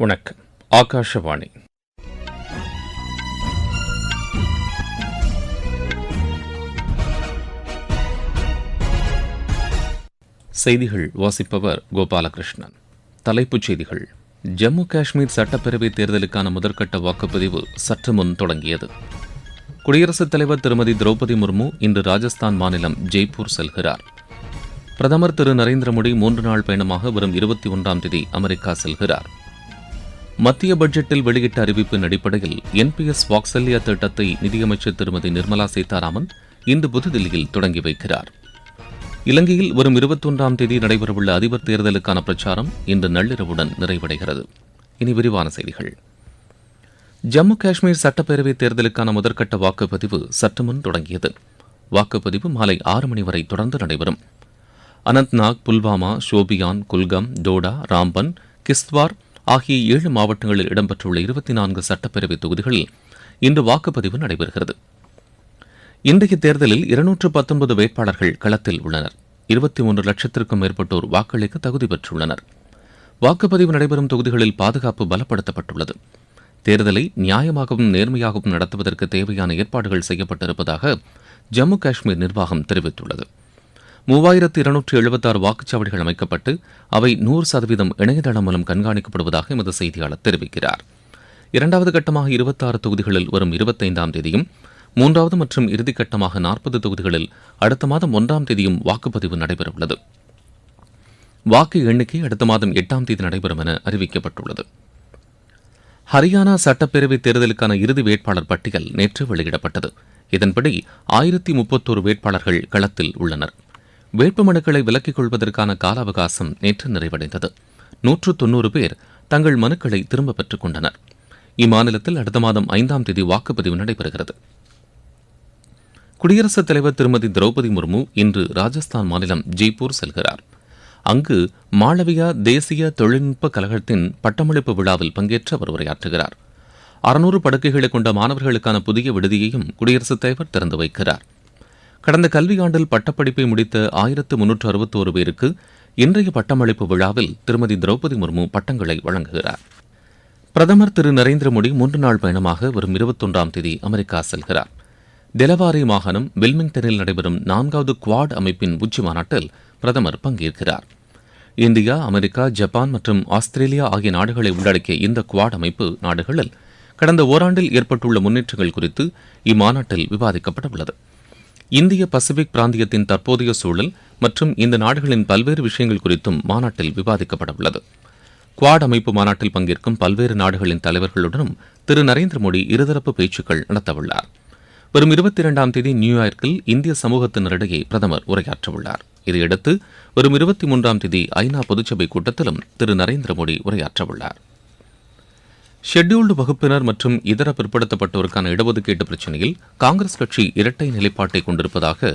வணக்கம். ஆகாஷவாணி. செய்திகள் வாசிப்பவர் கோபாலகிருஷ்ணன். தலைப்புச் செய்திகள். ஜம்மு காஷ்மீர் சட்டப்பேரவைத் தேர்தலுக்கான முதற்கட்ட வாக்குப்பதிவு சற்று முன் தொடங்கியது. குடியரசுத் தலைவர் திருமதி திரௌபதி முர்மு இன்று ராஜஸ்தான் மாநிலம் ஜெய்ப்பூர் செல்கிறார். பிரதமர் திரு நரேந்திர மோடி 3 நாள் பயணமாக வரும் 21ஆம் தேதி அமெரிக்கா செல்கிறார். மத்திய பட்ஜெட்டில் வெளியிட்ட அறிவிப்பின் அடிப்படையில் என்பிஎஸ் வாக்சல்யா திட்டத்தை நிதியமைச்சர் திருமதி நிர்மலா சீதாராமன் இன்று புதுதில்லியில் தொடங்கி வைக்கிறார். இலங்கையில் வரும் 21ஆம் தேதி நடைபெறவுள்ள அதிபர் தேர்தலுக்கான பிரச்சாரம் இன்று நள்ளிரவுடன் நிறைவடைகிறது. இனி விரிவான செய்திகள். ஜம்மு காஷ்மீர் சட்டப்பேரவைத் தேர்தலுக்கான முதற்கட்ட வாக்குப்பதிவு சற்று முன் தொடங்கியது. வாக்குப்பதிவு மாலை 6 மணி வரை தொடர்ந்து நடைபெறும். அனந்த்நாக், புல்வாமா, ஷோபியான், குல்கம், டோடா, ராம்பன், கிஸ்த்வார் ஆகிய 7 மாவட்டங்களில் இடம்பெற்றுள்ள 24 சட்டப்பேரவைத் தொகுதிகளில் இன்று வாக்குப்பதிவு நடைபெறுகிறது. இன்றைய தேர்தலில் 219 வேட்பாளர்கள் களத்தில் உள்ளனர். 23 லட்சத்திற்கும் மேற்பட்டோர் வாக்களிக்க தகுதி பெற்றுள்ளனர். வாக்குப்பதிவு நடைபெறும் தொகுதிகளில் பாதுகாப்பு பலப்படுத்தப்பட்டுள்ளது. தேர்தலை நியாயமாகவும் நேர்மையாகவும் நடத்துவதற்கு தேவையான ஏற்பாடுகள் செய்யப்பட்டிருப்பதாக ஜம்மு காஷ்மீர் நிர்வாகம் தெரிவித்துள்ளது. 3276 வாக்குச்சாவடிகள் அமைக்கப்பட்டு அவை 100% இணையதளம் மூலம் கண்காணிக்கப்படுவதாக எமது செய்தியாளர் தெரிவிக்கிறார். இரண்டாவது கட்டமாக 26 தொகுதிகளில் வரும் 25ஆம் தேதியும், 3வது மற்றும் இறுதிக்கட்டமாக 40 தொகுதிகளில் அடுத்த மாதம் 1ஆம் தேதியும் வாக்குப்பதிவு நடைபெறவுள்ளது. வாக்கு எண்ணிக்கை அடுத்த மாதம் 8ஆம் தேதி நடைபெறும் என அறிவிக்கப்பட்டுள்ளது. ஹரியானா சட்டப்பேரவைத் தேர்தலுக்கான இறுதி வேட்பாளர் பட்டியல் நேற்று வெளியிடப்பட்டது. இதன்படி 1031 வேட்பாளர்கள் களத்தில் உள்ளனர். வேட்புமனுக்களை விலக்கிக் கொள்வதற்கான கால அவகாசம் நேற்று நிறைவடைந்தது. 190 பேர் தங்கள் மனுக்களை திரும்பப் பெற்றுக் கொண்டனர். இம்மாநிலத்தில் அடுத்த மாதம் 5ஆம் தேதி வாக்குப்பதிவு நடைபெறுகிறது. குடியரசுத் தலைவர் திருமதி திரௌபதி முர்மு இன்று ராஜஸ்தான் மாநிலம் ஜெய்ப்பூர் செல்கிறார். அங்கு மாளவியா தேசிய தொழில்நுட்ப கழகத்தின் பட்டமளிப்பு விழாவில் பங்கேற்று அவர் உரையாற்றுகிறார். 600 படுக்கைகளை கொண்ட மாணவர்களுக்கான புதிய விடுதியையும் குடியரசுத் தலைவர் திறந்து வைக்கிறார். கடந்த கல்வியாண்டில் பட்டப்படிப்பை முடித்த 1361 பேருக்கு இன்றைய பட்டமளிப்பு விழாவில் திருமதி திரௌபதி முர்மு பட்டங்களை வழங்குகிறார். பிரதமர் திரு நரேந்திர மோடி 3 நாள் பயணமாக வரும் 21ஆம் தேதி அமெரிக்கா செல்கிறார். டெலவாரி மாகாணம் வில்மிங்டனில் நடைபெறும் 4வது குவாட் அமைப்பின் உச்சி மாநாட்டில் பிரதமர் பங்கேற்கிறார். இந்தியா, அமெரிக்கா, ஜப்பான் மற்றும் ஆஸ்திரேலியா ஆகிய நாடுகளை உள்ளடக்கிய இந்த குவாட் அமைப்பு நாடுகளில் கடந்த ஓராண்டில் ஏற்பட்டுள்ள முன்னேற்றங்கள் குறித்து இம்மாநாட்டில் விவாதிக்கப்பட உள்ளது. இந்திய பசிபிக் பிராந்தியத்தின் தற்போதைய சூழல் மற்றும் இந்த நாடுகளின் பல்வேறு விஷயங்கள் குறித்தும் மாநாட்டில் விவாதிக்கப்பட உள்ளது. குவாட் அமைப்பு மாநாட்டில் பங்கேற்கும் பல்வேறு நாடுகளின் தலைவர்களுடனும் திரு நரேந்திர மோடி இருதரப்பு பேச்சுக்கள் நடத்தவுள்ளார். வரும் 22ஆம் தேதி நியூயார்க்கில் இந்திய சமூகத்தினரிடையே பிரதமர் உரையாற்றவுள்ளார். இதையடுத்து வரும் 23ஆம் தேதி ஐநா பொதுச்சபை கூட்டத்திலும் திரு நரேந்திர மோடி உரையாற்றவுள்ளார். ஷெட்யூல்டு வகுப்பினர் மற்றும் இதர பிற்படுத்தப்பட்டோருக்கான இடஒதுக்கீட்டு பிரச்சினையில் காங்கிரஸ் கட்சி இரட்டை நிலைப்பாட்டை கொண்டிருப்பதாக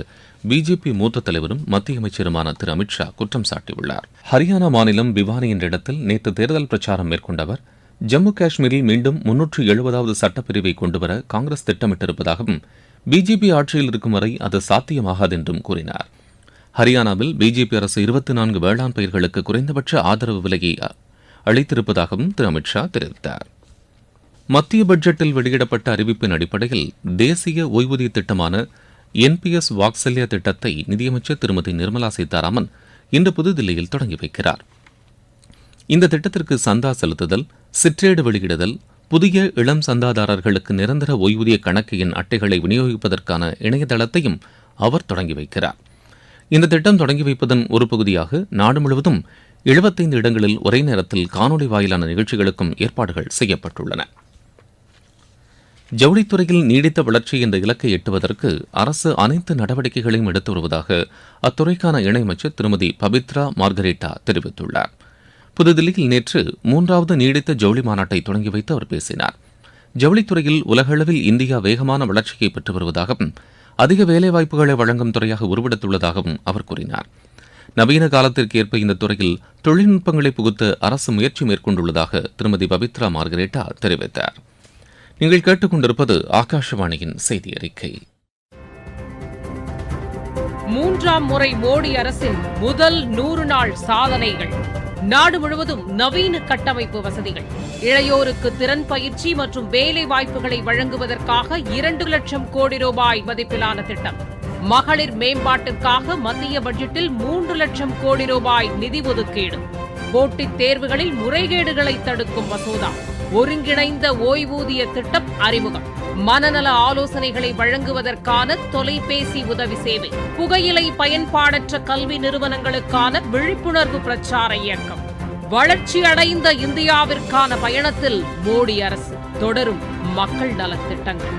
பிஜேபி மூத்த தலைவரும் மத்திய அமைச்சருமான திரு அமித்ஷா குற்றம் சாட்டியுள்ளார். ஹரியானா மாநிலம் பிவானி என்ற இடத்தில் நேற்று தேர்தல் பிரச்சாரம் மேற்கொண்ட அவர் ஜம்மு காஷ்மீரில் மீண்டும் 370வது சட்டப்பிரிவை கொண்டுவர காங்கிரஸ் திட்டமிட்டிருப்பதாகவும் பிஜேபி ஆட்சியில் இருக்கும் வரை அது சாத்தியமாகாது என்றும் கூறினார். ஹரியானாவில் பிஜேபி அரசு 24 வேளாண் பயிர்களுக்கு குறைந்தபட்ச ஆதரவு விலையை அளித்திருப்பதாகவும் திரு அமித்ஷா தெரிவித்தார். மத்திய பட்ஜெட்டில் வெளியிடப்பட்ட அறிவிப்பின் அடிப்படையில் தேசிய ஓய்வூதிய திட்டமான என்பிஎஸ் வாக்சல்யா திட்டத்தை நிதியமைச்சர் திருமதி நிர்மலா சீதாராமன் இன்று புதுதில்லியில் தொடங்கி வைக்கிறார். இந்த திட்டத்திற்கு சந்தா செலுத்துதல், சிற்றேடு வெளியிடுதல், புதிய இளம் சந்தாதாரர்களுக்கு நிரந்தர ஓய்வூதிய கணக்கு எண் அட்டைகளை விநியோகிப்பதற்கான இணையதளத்தையும் அவர் தொடங்கி வைக்கிறார். இந்த திட்டம் தொடங்கி வைப்பதன் ஒரு பகுதியாக நாடு முழுவதும் 75 இடங்களில் ஒரே நேரத்தில் காணொலி வாயிலான நிகழ்ச்சிகளுக்கும் ஏற்பாடுகள் செய்யப்பட்டுள்ளன. ஜவுளித்துறையில் நீடித்த வளர்ச்சி என்ற இலக்கை எட்டுவதற்கு அரசு அனைத்து நடவடிக்கைகளையும் எடுத்து வருவதாக அத்துறைக்கான இணையமைச்சர் திருமதி பபித்ரா மார்கரேட்டா தெரிவித்துள்ளார். புதுதில்லியில் நேற்று 3வது நீடித்த ஜவுளி மாநாட்டை தொடங்கி வைத்து அவர் பேசினார். ஜவுளித்துறையில் உலகளவில் இந்தியா வேகமான வளர்ச்சியை பெற்று வருவதாகவும் அதிக வேலைவாய்ப்புகளை வழங்கும் துறையாக உருவெடுத்துள்ளதாகவும் அவர் கூறினார். நவீன காலத்திற்கு ஏற்ப இந்த துறையில் தொழில்நுட்பங்களை புகுத்த அரசு முயற்சி மேற்கொண்டுள்ளதாக திருமதி பபித்ரா மார்கரேட்டா தெரிவித்தார். நீங்கள் கேட்டுக்கொண்டிருப்பது ஆகாஷவாணியின் செய்தி அறிக்கை. 3ஆம் முறை மோடி அரசின் முதல் 100 நாள் சாதனைகள். நாடு முழுவதும் நவீன கட்டமைப்பு வசதிகள், இளையோருக்கு திறன் பயிற்சி மற்றும் வேலை வாய்ப்புகளை வழங்குவதற்காக 2 லட்சம் கோடி ரூபாய் மதிப்பிலான திட்டம். மகளிர் மேம்பாட்டிற்காக மத்திய பட்ஜெட்டில் 3 லட்சம் கோடி ரூபாய் நிதி ஒதுக்கீடு. போட்டித் தேர்வுகளில் முறைகேடுகளை தடுக்கும் மசோதா. ஒருங்கிணைந்த ஓய்வூதிய திட்டம் அறிமுகம். மனநல ஆலோசனைகளை வழங்குவதற்கான தொலைபேசி உதவி சேவை. புகையிலை பயன்பாடற்ற கல்வி நிறுவனங்களுக்கான விழிப்புணர்வு பிரச்சார இயக்கம். வளர்ச்சி அடைந்த இந்தியாவிற்கான பயணத்தில் மோடி அரசு. தொடரும் மக்கள் நலத்திட்டங்கள்.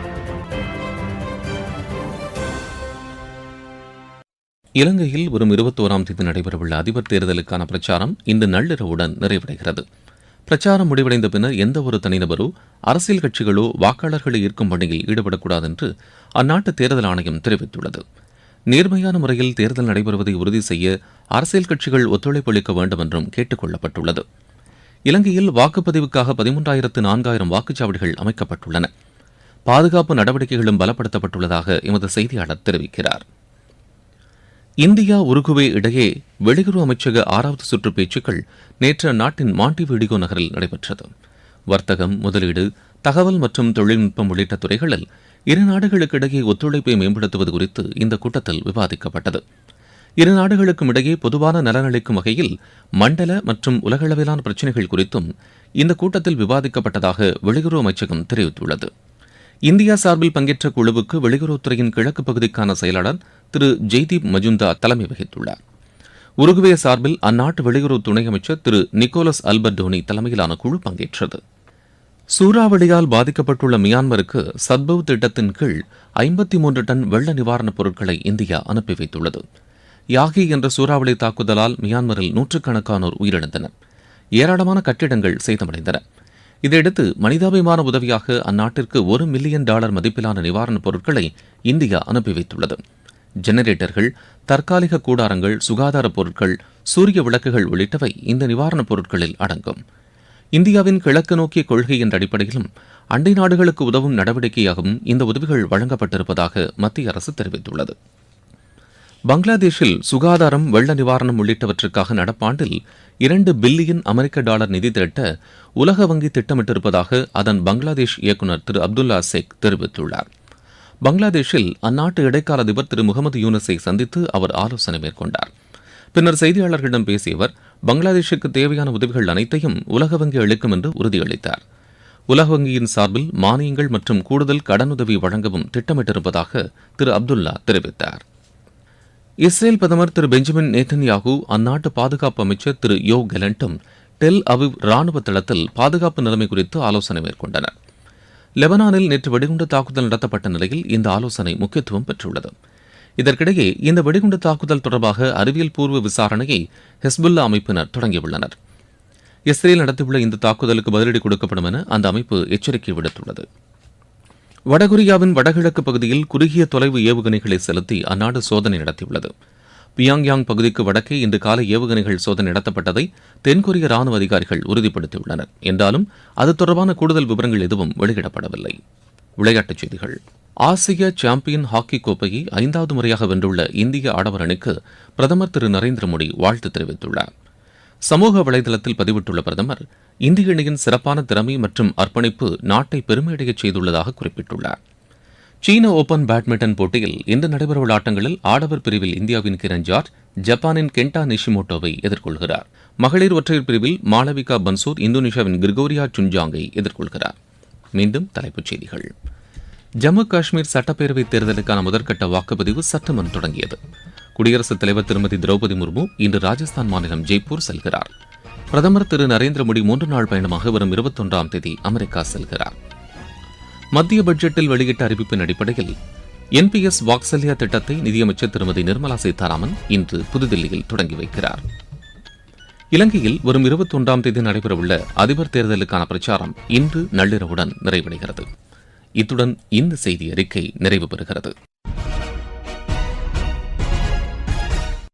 இலங்கையில் வரும் 21ஆம் தேதி நடைபெறவுள்ள அதிபர் தேர்தலுக்கான பிரச்சாரம் இன்று நள்ளிரவுடன் நிறைவடைகிறது. பிரச்சாரம் முடிவடைந்த பின்னர் எந்தவொரு தனிநபரோ அரசியல் கட்சிகளோ வாக்காளர்களை ஈர்க்கும் பணியில் ஈடுபடக்கூடாது என்று அந்நாட்டு தேர்தல் ஆணையம் தெரிவித்துள்ளது. நேர்மையான முறையில் தேர்தல் நடைபெறுவதை உறுதி செய்ய அரசியல் கட்சிகள் ஒத்துழைப்பு அளிக்க வேண்டும் என்றும் கேட்டுக் கொள்ளப்பட்டுள்ளது. இலங்கையில் வாக்குப்பதிவுக்காக 13,000 வாக்குச்சாவடிகள் அமைக்கப்பட்டுள்ளன. பாதுகாப்பு நடவடிக்கைகளும் பலப்படுத்தப்பட்டுள்ளதாக எமது செய்தியாளர் தெரிவிக்கிறார். இந்தியா உருகுவே இடையே வெளியுறவு அமைச்சக 6வது சுற்று பேச்சுக்கள் நேற்று அந்நாட்டின் மாண்டிவீடியோ நகரில் நடைபெற்றது. வர்த்தகம், முதலீடு, தகவல் மற்றும் தொழில்நுட்பம் உள்ளிட்ட துறைகளில் இரு நாடுகளுக்கிடையே ஒத்துழைப்பை மேம்படுத்துவது குறித்து இந்த கூட்டத்தில் விவாதிக்கப்பட்டது. இரு நாடுகளுக்கும் இடையே பொதுவான நலனளிக்கும் வகையில் மண்டல மற்றும் உலகளவிலான பிரச்சினைகள் குறித்தும் இந்த கூட்டத்தில் விவாதிக்கப்பட்டதாக வெளியுறவு அமைச்சகம் தெரிவித்துள்ளது. இந்தியா சார்பில் பங்கேற்ற குழுவுக்கு வெளியுறவுத்துறையின் கிழக்கு பகுதிக்கான செயலாளர் திரு ஜெய்தீப் மஜும்தார் தலைமை வகித்துள்ளார். உருகுவே சார்பில் அந்நாட்டு வெளியுறவு துணை அமைச்சர் திரு நிக்கோலஸ் அல்பர்டோனி தலைமையிலான குழு பங்கேற்றது. சூறாவளியால் பாதிக்கப்பட்டுள்ள மியான்மருக்கு சத்பவ் திட்டத்தின் கீழ் 53 டன் வெள்ள நிவாரணப் பொருட்களை இந்தியா அனுப்பி வைத்துள்ளது. யாகி என்ற சூறாவளி தாக்குதலால் மியான்மரில் நூற்றுக்கணக்கானோர் உயிரிழந்தனர். ஏராளமான கட்டிடங்கள் சேதமடைந்தன. இதையடுத்து மனிதாபிமான உதவியாக அந்நாட்டிற்கு $1 மில்லியன் மதிப்பிலான நிவாரணப் பொருட்களை இந்தியா அனுப்பி வைத்துள்ளது. ஜெனரேட்டர்கள், தற்காலிக கூடாரங்கள், சுகாதாரப் பொருட்கள், சூரிய விளக்குகள் உள்ளிட்டவை இந்த நிவாரணப் பொருட்களில் அடங்கும். இந்தியாவின் கிழக்கு நோக்கிய கொள்கை என்ற அடிப்படையிலும் அண்டை நாடுகளுக்கு உதவும் நடவடிக்கையாகவும் இந்த உதவிகள் வழங்கப்பட்டிருப்பதாக மத்திய அரசு தெரிவித்துள்ளது. பங்களாதேஷில் சுகாதாரம், வெள்ள நிவாரணம் உள்ளிட்டவற்றுக்காக நடப்பாண்டில் $2 பில்லியன் நிதி திரட்ட உலக வங்கி திட்டமிட்டிருப்பதாக அதன் பங்களாதேஷ் இயக்குநர் திரு அப்துல்லா சேக் தெரிவித்துள்ளார். பங்களாதேஷில் அந்நாட்டு இடைக்கால அதிபர் திரு முகமது யூனஸை சந்தித்து அவர் ஆலோசனை மேற்கொண்டார். பின்னர் செய்தியாளர்களிடம் பேசிய அவர் பங்களாதேஷுக்கு தேவையான உதவிகள் அனைத்தையும் உலக வங்கி அளிக்கும் என்று உறுதியளித்தார். உலக வங்கியின் சார்பில் மானியங்கள் மற்றும் கூடுதல் கடனுதவி வழங்கவும் திட்டமிட்டிருப்பதாக திரு அப்துல்லா தெரிவித்தார். இஸ்ரேல் பிரதமர் திரு பெஞ்சமின் நேதன்யாகு அந்நாட்டு பாதுகாப்பு அமைச்சர் திரு யோ கெலண்டும் டெல் அவிவ் ராணுவ தளத்தில் பாதுகாப்பு நிலைமை குறித்து ஆலோசனை மேற்கொண்டனர். லெபனானில் நேற்று வெடிகுண்டு தாக்குதல் நடத்தப்பட்ட நிலையில் இந்த ஆலோசனை முக்கியத்துவம் பெற்றுள்ளது. இதற்கிடையே இந்த வெடிகுண்டு தாக்குதல் தொடர்பாக அறிவியல் பூர்வ விசாரணையை ஹெஸ்புல்லா அமைப்பினர் தொடங்கியுள்ளனர். இஸ்ரேல் நடத்தியுள்ள இந்த தாக்குதலுக்கு பதிலடி கொடுக்கப்படும் என அந்த அமைப்பு எச்சரிக்கை விடுத்துள்ளது. வடகொரியாவின் வடகிழக்கு பகுதியில் குறுகிய தொலைவு ஏவுகணைகளை செலுத்தி அந்நாடு சோதனை நடத்தியுள்ளது. பியாங்யாங் பகுதிக்கு வடக்கே இன்று காலை ஏவுகணைகள் சோதனை நடத்தப்பட்டதை தென்கொரிய ராணுவ அதிகாரிகள் உறுதிப்படுத்தியுள்ளனர். என்றாலும் அது தொடர்பான கூடுதல் விவரங்கள் எதுவும் வெளியிடப்படவில்லை. விளையாட்டுச் செய்திகள். ஆசிய சாம்பியன் ஹாக்கி கோப்பையை 5வது முறையாக வென்றுள்ள இந்திய ஆடவர் அணிக்கு பிரதமர் திரு நரேந்திர மோடி வாழ்த்து தெரிவித்துள்ளார். சமூக வலைதளத்தில் பதிவிட்டுள்ள பிரதமர் இந்திய அணியின் சிறப்பான திறமை மற்றும் அர்ப்பணிப்பு நாட்டை பெருமையடையச் செய்துள்ளதாக குறிப்பிட்டுள்ளார். சீன ஓபன் பேட்மிண்டன் போட்டியில் இன்று நடைபெறவுள்ள ஆட்டங்களில் ஆடவர் பிரிவில் இந்தியாவின் கிரண் ஜார்ஜ் ஜப்பானின் கென்டா நிஷிமோட்டோவை எதிர்கொள்கிறார். மகளிர் ஒற்றையர் பிரிவில் மாளவிகா பன்சூர் இந்தோனேஷியாவின் கிரிகோரியா சுன்ஜாங்கை எதிர்கொள்கிறார். மீண்டும் தலைப்புச் செய்திகள். ஜம்மு காஷ்மீர் சட்டப்பேரவைத் தேர்தலுக்கான முதற்கட்ட வாக்குப்பதிவு சற்றுமுன் தொடங்கியது. குடியரசுத் தலைவர் திருமதி திரௌபதி முர்மு இன்று ராஜஸ்தான் மாநிலம் ஜெய்ப்பூர் செல்கிறார். பிரதமர் திரு நரேந்திர மோடி 3 நாள் பயணமாக வரும் 21ஆம் தேதி அமெரிக்கா செல்கிறார். மத்திய பட்ஜெட்டில் வெளியிட்ட அறிவிப்பின் அடிப்படையில் என்பிஎஸ் வாக்சல்யா திட்டத்தை நிதியமைச்சர் திருமதி நிர்மலா சீதாராமன் இன்று புதுதில்லியில் தொடங்கி வைக்கிறார். இலங்கையில் வரும் 21ஆம் தேதி நடைபெறவுள்ள அதிபர் தேர்தலுக்கான பிரச்சாரம் இன்று நள்ளிரவுடன் நிறைவடைகிறது. இத்துடன் இந்த செய்தி அறிக்கை நிறைவு பெறுகிறது.